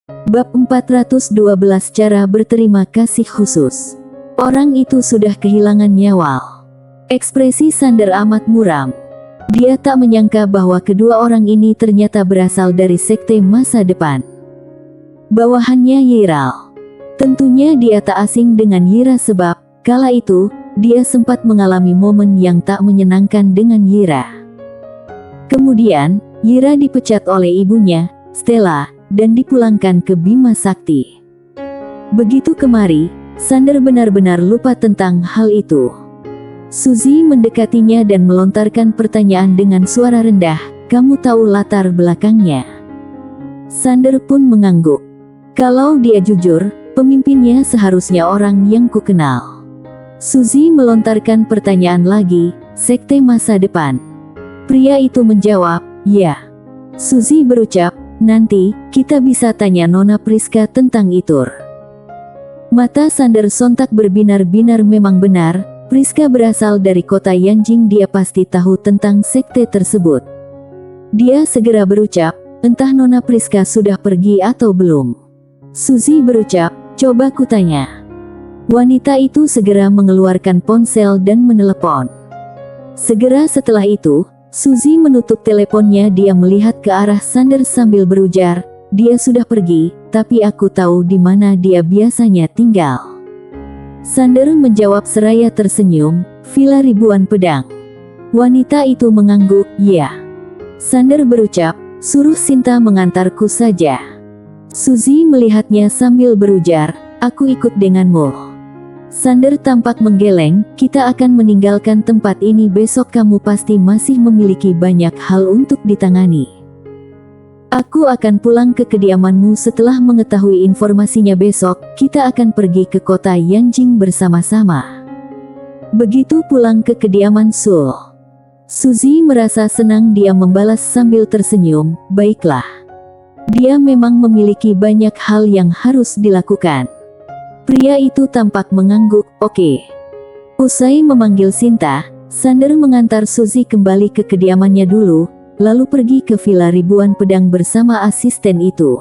Bab 412 Cara berterima kasih khusus. Orang itu sudah kehilangan nyawa. Ekspresi Sander amat muram. Dia tak menyangka bahwa kedua orang ini ternyata berasal dari sekte masa depan. Bawahannya Yiral. Tentunya dia tak asing dengan Yira sebab, kala itu, dia sempat mengalami momen yang tak menyenangkan dengan Yira. Kemudian, Yira dipecat oleh ibunya, Stella, dan dipulangkan ke Bima Sakti. Begitu kemari, Sander benar-benar lupa tentang hal itu. Suzy mendekatinya dan melontarkan pertanyaan dengan suara rendah, "Kamu tahu latar belakangnya?" Sander pun mengangguk. Kalau dia jujur, pemimpinnya seharusnya orang yang kukenal. Suzy melontarkan pertanyaan lagi, "Sekte masa depan?" Pria itu menjawab, "Ya." Suzy berucap, "Nanti, kita bisa tanya Nona Priska tentang itu." Mata Sander sontak berbinar-binar. Memang benar, Priska berasal dari kota Yanjing. Dia pasti tahu tentang sekte tersebut. Dia segera berucap, "Entah Nona Priska sudah pergi atau belum." Suzy berucap, "Coba kutanya." Wanita itu segera mengeluarkan ponsel dan menelepon. Segera setelah itu, Suzy menutup teleponnya. Dia melihat ke arah Sander sambil berujar, "Dia sudah pergi, tapi aku tahu di mana dia biasanya tinggal." Sander menjawab seraya tersenyum, "Villa Ribuan Pedang." Wanita itu mengangguk, "Ya." Sander berucap, "Suruh Sinta mengantarku saja." Suzy melihatnya sambil berujar, "Aku ikut denganmu." Sander tampak menggeleng, "Kita akan meninggalkan tempat ini besok. Kamu pasti masih memiliki banyak hal untuk ditangani. Aku akan pulang ke kediamanmu setelah mengetahui informasinya. Besok, kita akan pergi ke kota Yanjing bersama-sama." Begitu pulang ke kediaman Sul, Suzy merasa senang. Dia membalas sambil tersenyum, "Baiklah." Dia memang memiliki banyak hal yang harus dilakukan. Pria itu tampak mengangguk, "Oke." Usai memanggil Sinta, Sander mengantar Suzy kembali ke kediamannya dulu, lalu pergi ke Villa Ribuan Pedang bersama asisten itu.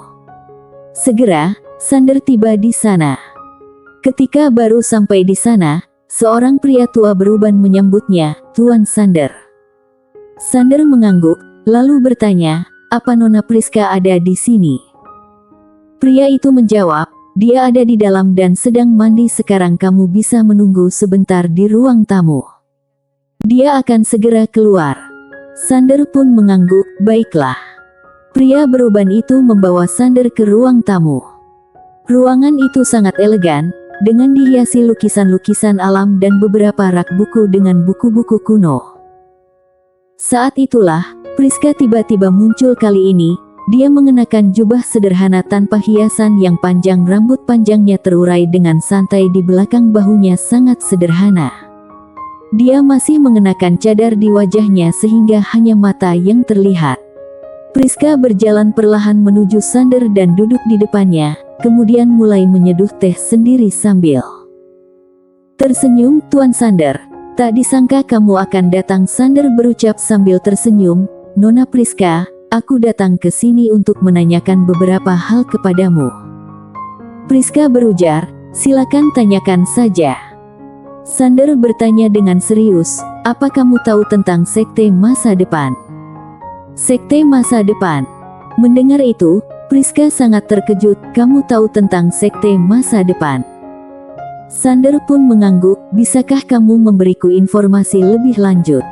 Segera, Sander tiba di sana. Ketika baru sampai di sana, seorang pria tua beruban menyambutnya, "Tuan Sander." Sander mengangguk, lalu bertanya, "Apa Nona Priska ada di sini?" Pria itu menjawab, "Dia ada di dalam dan sedang mandi sekarang. Kamu bisa menunggu sebentar di ruang tamu. Dia akan segera keluar." Sander pun mengangguk, "Baiklah." Pria beruban itu membawa Sander ke ruang tamu. Ruangan itu sangat elegan, dengan dihiasi lukisan-lukisan alam dan beberapa rak buku dengan buku-buku kuno. Saat itulah, Priska tiba-tiba muncul. Kali ini, dia mengenakan jubah sederhana tanpa hiasan yang panjang. Rambut panjangnya terurai dengan santai di belakang bahunya, sangat sederhana. Dia masih mengenakan cadar di wajahnya sehingga hanya mata yang terlihat. Priska berjalan perlahan menuju Sander dan duduk di depannya, kemudian mulai menyeduh teh sendiri sambil tersenyum. "Tuan Sander, tak disangka kamu akan datang." Sander berucap sambil tersenyum, "Nona Priska, aku datang ke sini untuk menanyakan beberapa hal kepadamu." Priska berujar, "Silakan tanyakan saja." Sander bertanya dengan serius, "Apa kamu tahu tentang sekte masa depan?" Sekte masa depan. Mendengar itu, Priska sangat terkejut. "Kamu tahu tentang sekte masa depan?" Sander pun mengangguk, "Bisakah kamu memberiku informasi lebih lanjut?"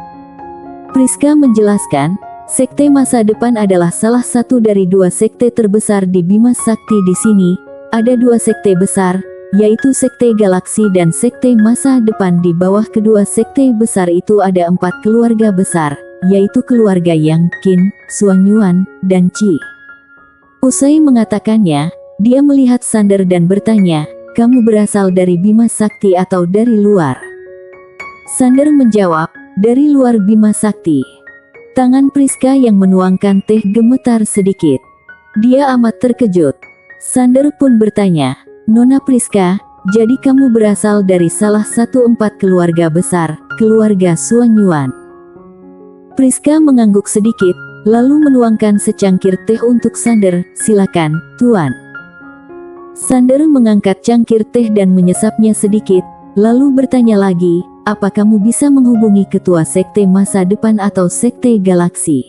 Priska menjelaskan, sekte masa depan adalah salah satu dari dua sekte terbesar di Bima Sakti. Di sini, ada dua sekte besar, yaitu sekte galaksi dan sekte masa depan. Di bawah kedua sekte besar itu ada 4 keluarga besar, yaitu keluarga Yang, Qin, Suanyuan, dan Qi. Usai mengatakannya, dia melihat Sander dan bertanya, "Kamu berasal dari Bima Sakti atau dari luar?" Sander menjawab, "Dari luar Bima Sakti." Tangan Priska yang menuangkan teh gemetar sedikit. Dia amat terkejut. Sander pun bertanya, "Nona Priska, jadi kamu berasal dari salah satu 4 keluarga besar, keluarga Suanyuan?" Priska mengangguk sedikit, lalu menuangkan secangkir teh untuk Sander. "Silakan, Tuan." Sander mengangkat cangkir teh dan menyesapnya sedikit, lalu bertanya lagi, apa kamu bisa menghubungi ketua sekte masa depan atau sekte galaksi?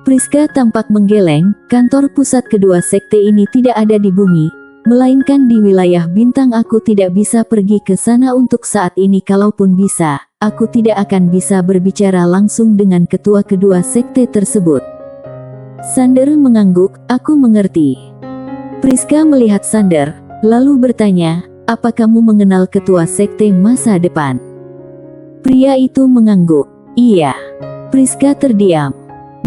Priska tampak menggeleng, kantor pusat kedua sekte ini tidak ada di bumi, melainkan di wilayah bintang. Aku tidak bisa pergi ke sana untuk saat ini. Kalaupun bisa, aku tidak akan bisa berbicara langsung dengan ketua kedua sekte tersebut. Sander mengangguk, aku mengerti. Priska melihat Sander, lalu bertanya, apa kamu mengenal ketua sekte masa depan? Pria itu mengangguk, iya. Priska terdiam.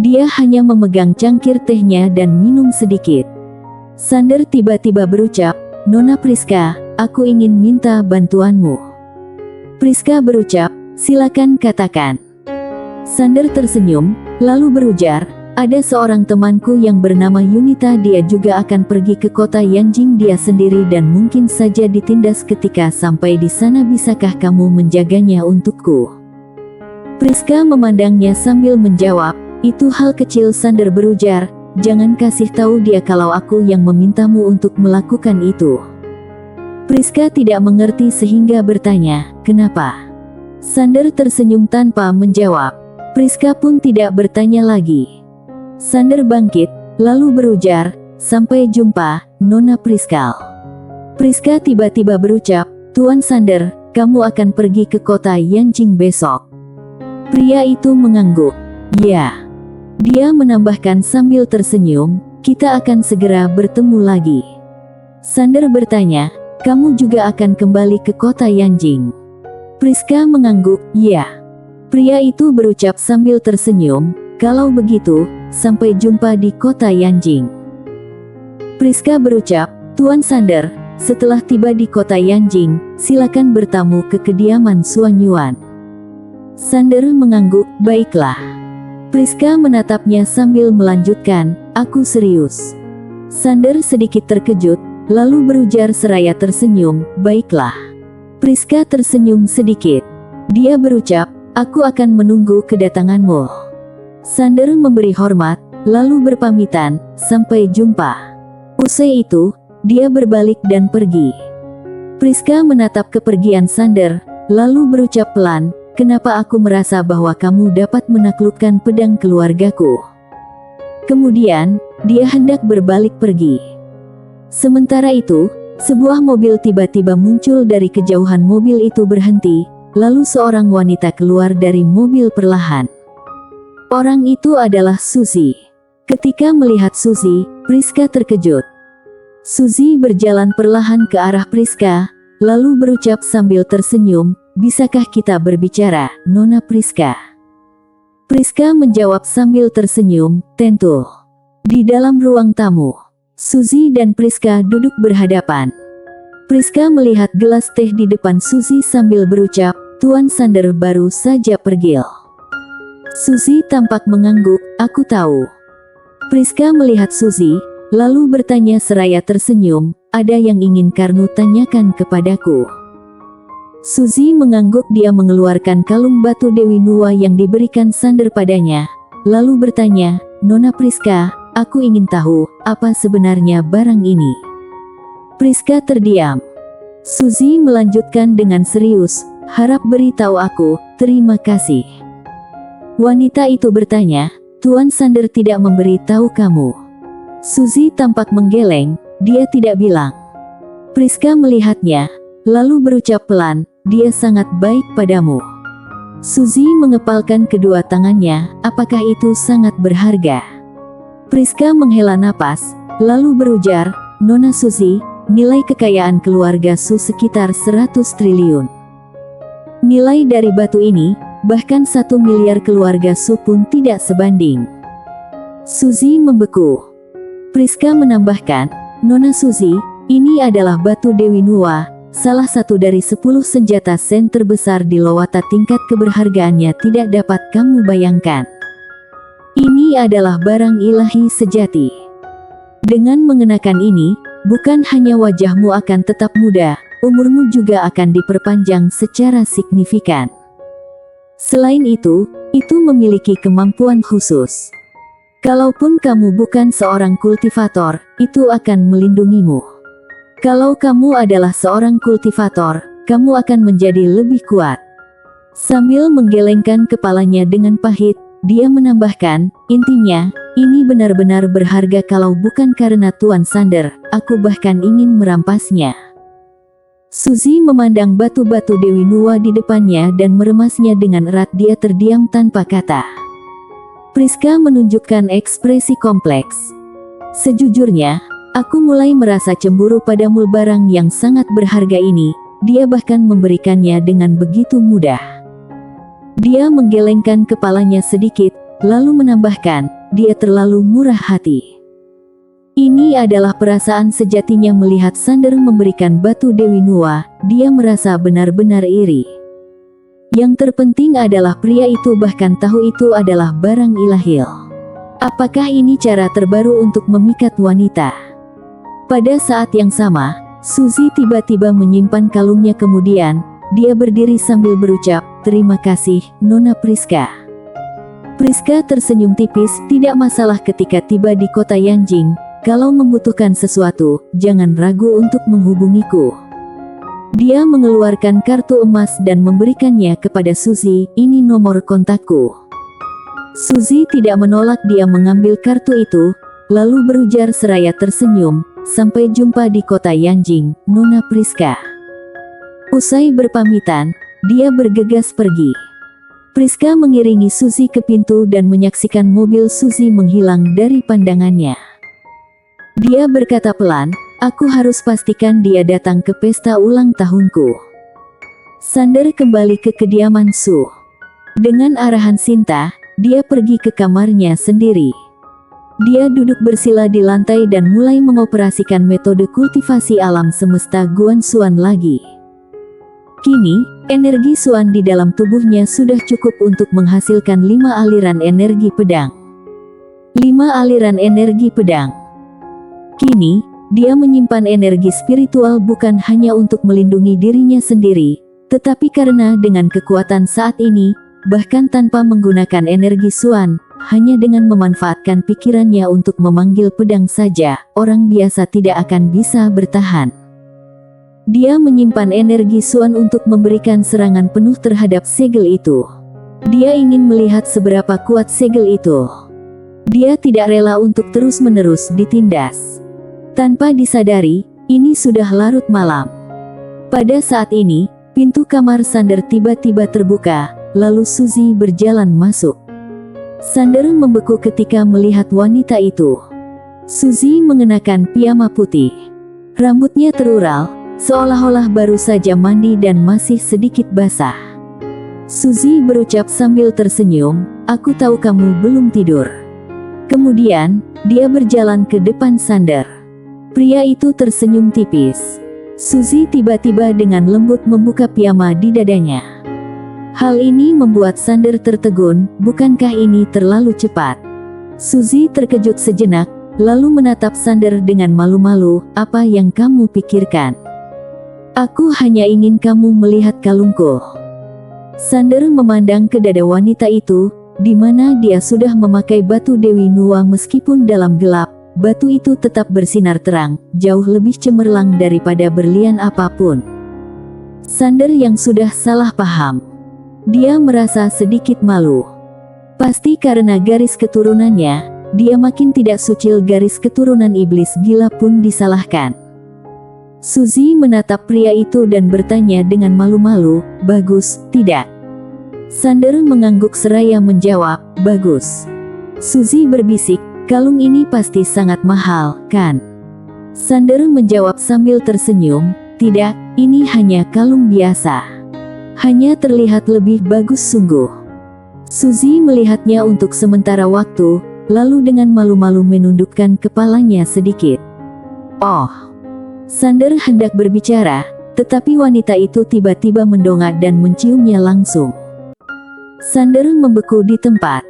Dia hanya memegang cangkir tehnya dan minum sedikit. Sander tiba-tiba berucap, Nona Priska, aku ingin minta bantuanmu. Priska berucap, silakan katakan. Sander tersenyum, lalu berujar, ada seorang temanku yang bernama Yunita. Dia juga akan pergi ke kota Yanjing dia sendiri dan mungkin saja ditindas ketika sampai di sana. Bisakah kamu menjaganya untukku? Priska memandangnya sambil menjawab, itu hal kecil. Sander berujar, jangan kasih tahu dia kalau aku yang memintamu untuk melakukan itu. Priska tidak mengerti sehingga bertanya, kenapa? Sander tersenyum tanpa menjawab. Priska pun tidak bertanya lagi. Sander bangkit, lalu berujar, sampai jumpa, Nona Priska. Priska tiba-tiba berucap, Tuan Sander, kamu akan pergi ke kota Yanjing besok. Pria itu mengangguk, ya. Dia menambahkan sambil tersenyum, kita akan segera bertemu lagi. Sander bertanya, kamu juga akan kembali ke kota Yanjing? Priska mengangguk, ya. Pria itu berucap sambil tersenyum, kalau begitu, sampai jumpa di kota Yanjing. Priska berucap, Tuan Sander, setelah tiba di kota Yanjing, silakan bertamu ke kediaman Suan Yuan. Sander mengangguk, baiklah. Priska menatapnya sambil melanjutkan, aku serius. Sander sedikit terkejut, lalu berujar seraya tersenyum, baiklah. Priska tersenyum sedikit. Dia berucap, aku akan menunggu kedatanganmu. Sander memberi hormat, lalu berpamitan, sampai jumpa. Usai itu, dia berbalik dan pergi. Priska menatap kepergian Sander, lalu berucap pelan, kenapa aku merasa bahwa kamu dapat menaklukkan pedang keluargaku? Kemudian, dia hendak berbalik pergi. Sementara itu, sebuah mobil tiba-tiba muncul dari kejauhan. Mobil itu berhenti, lalu seorang wanita keluar dari mobil perlahan. Orang itu adalah Suzy. Ketika melihat Suzy, Priska terkejut. Suzy berjalan perlahan ke arah Priska, lalu berucap sambil tersenyum, bisakah kita berbicara, Nona Priska? Priska menjawab sambil tersenyum, tentu. Di dalam ruang tamu, Suzy dan Priska duduk berhadapan. Priska melihat gelas teh di depan Suzy sambil berucap, Tuan Sander baru saja pergi. Suzy tampak mengangguk, aku tahu. Priska melihat Suzy, lalu bertanya seraya tersenyum, ada yang ingin kamu tanyakan kepadaku? Suzy mengangguk. Dia mengeluarkan kalung batu Dewi Nuwa yang diberikan Sander padanya, lalu bertanya, Nona Priska, aku ingin tahu, apa sebenarnya barang ini? Priska terdiam. Suzy melanjutkan dengan serius, harap beritahu aku, terima kasih. Wanita itu bertanya, Tuan Sander tidak memberitahu kamu? Suzy tampak menggeleng, dia tidak bilang. Priska melihatnya, lalu berucap pelan, dia sangat baik padamu. Suzy mengepalkan kedua tangannya, apakah itu sangat berharga? Priska menghela napas, lalu berujar, Nona Suzy, nilai kekayaan keluarga Su sekitar 100 triliun. Nilai dari batu ini, bahkan 1 miliar keluarga Su pun tidak sebanding. Suzy membeku. Priska menambahkan, Nona Suzy, ini adalah batu Dewi Nuwa, salah satu dari 10 senjata Sen terbesar di Lowata. Tingkat keberhargaannya tidak dapat kamu bayangkan. Ini adalah barang ilahi sejati. Dengan mengenakan ini, bukan hanya wajahmu akan tetap muda, umurmu juga akan diperpanjang secara signifikan. Selain itu memiliki kemampuan khusus. Kalaupun kamu bukan seorang kultivator, itu akan melindungimu. Kalau kamu adalah seorang kultivator, kamu akan menjadi lebih kuat. Sambil menggelengkan kepalanya dengan pahit, dia menambahkan, intinya, ini benar-benar berharga kalau bukan karena Tuan Sander, aku bahkan ingin merampasnya. Suzy memandang batu-batu Dewi Nuwa di depannya dan meremasnya dengan erat. Dia terdiam tanpa kata. Priska menunjukkan ekspresi kompleks. Sejujurnya, aku mulai merasa cemburu padamu. Barang yang sangat berharga ini, dia bahkan memberikannya dengan begitu mudah. Dia menggelengkan kepalanya sedikit, lalu menambahkan, dia terlalu murah hati. Ini adalah perasaan sejatinya melihat Sander memberikan batu Dewi Nuwa. Dia merasa benar-benar iri. Yang terpenting adalah pria itu bahkan tahu itu adalah barang ilahil. Apakah ini cara terbaru untuk memikat wanita? Pada saat yang sama, Suzy tiba-tiba menyimpan kalungnya. Kemudian, dia berdiri sambil berucap, terima kasih, Nona Priska. Priska tersenyum tipis. Tidak masalah. Ketika tiba di kota Yanjing, kalau membutuhkan sesuatu, jangan ragu untuk menghubungiku. Dia mengeluarkan kartu emas dan memberikannya kepada Suzy. Ini nomor kontakku. Suzy tidak menolak. Dia mengambil kartu itu, lalu berujar seraya tersenyum, sampai jumpa di kota Yanjing, Nona Priska. Usai berpamitan, dia bergegas pergi. Priska mengiringi Suzy ke pintu dan menyaksikan mobil Suzy menghilang dari pandangannya. Dia berkata pelan, aku harus pastikan dia datang ke pesta ulang tahunku. Sander kembali ke kediaman Su. Dengan arahan Sinta, dia pergi ke kamarnya sendiri. Dia duduk bersila di lantai dan mulai mengoperasikan metode kultivasi alam semesta Guan Xuan lagi. Kini, energi Xuan di dalam tubuhnya sudah cukup untuk menghasilkan 5 aliran energi pedang. 5 aliran energi pedang. Kini, dia menyimpan energi spiritual bukan hanya untuk melindungi dirinya sendiri, tetapi karena dengan kekuatan saat ini, bahkan tanpa menggunakan energi Xuan, hanya dengan memanfaatkan pikirannya untuk memanggil pedang saja, orang biasa tidak akan bisa bertahan. Dia menyimpan energi Xuan untuk memberikan serangan penuh terhadap segel itu. Dia ingin melihat seberapa kuat segel itu. Dia tidak rela untuk terus-menerus ditindas. Tanpa disadari, ini sudah larut malam. Pada saat ini, pintu kamar Sander tiba-tiba terbuka, lalu Suzy berjalan masuk. Sander membeku ketika melihat wanita itu. Suzy mengenakan piyama putih. Rambutnya terural, seolah-olah baru saja mandi dan masih sedikit basah. Suzy berucap sambil tersenyum, aku tahu kamu belum tidur. Kemudian, dia berjalan ke depan Sander. Pria itu tersenyum tipis. Suzy tiba-tiba dengan lembut membuka piyama di dadanya. Hal ini membuat Sander tertegun, bukankah ini terlalu cepat? Suzy terkejut sejenak, lalu menatap Sander dengan malu-malu, apa yang kamu pikirkan? Aku hanya ingin kamu melihat kalungku. Sander memandang ke dada wanita itu, di mana dia sudah memakai batu Dewi Nuwa. Meskipun dalam gelap, batu itu tetap bersinar terang, jauh lebih cemerlang daripada berlian apapun. Sander yang sudah salah paham. Dia merasa sedikit malu. Pasti karena garis keturunannya, dia makin tidak suci. Garis keturunan iblis gila pun disalahkan. Suzy menatap pria itu dan bertanya dengan malu-malu, bagus, tidak? Sander mengangguk seraya menjawab, bagus. Suzy berbisik, kalung ini pasti sangat mahal, kan? Sander menjawab sambil tersenyum, tidak, ini hanya kalung biasa. Hanya terlihat lebih bagus sungguh. Suzy melihatnya untuk sementara waktu, lalu dengan malu-malu menundukkan kepalanya sedikit. Oh. Sander hendak berbicara, tetapi wanita itu tiba-tiba mendongak dan menciumnya langsung. Sander membeku di tempat.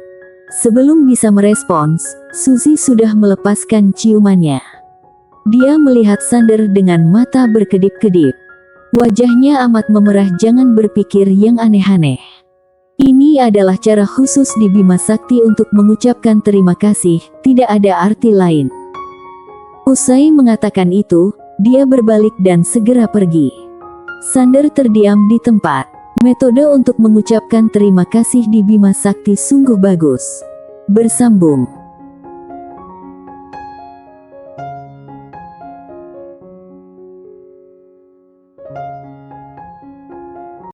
Sebelum bisa merespons, Suzy sudah melepaskan ciumannya. Dia melihat Sander dengan mata berkedip-kedip. Wajahnya amat memerah. Jangan berpikir yang aneh-aneh. Ini adalah cara khusus di Bima Sakti untuk mengucapkan terima kasih, tidak ada arti lain. Usai mengatakan itu, Dia berbalik dan segera pergi. Sander terdiam di tempat. Metode untuk mengucapkan terima kasih di Bima Sakti sungguh bagus. Bersambung.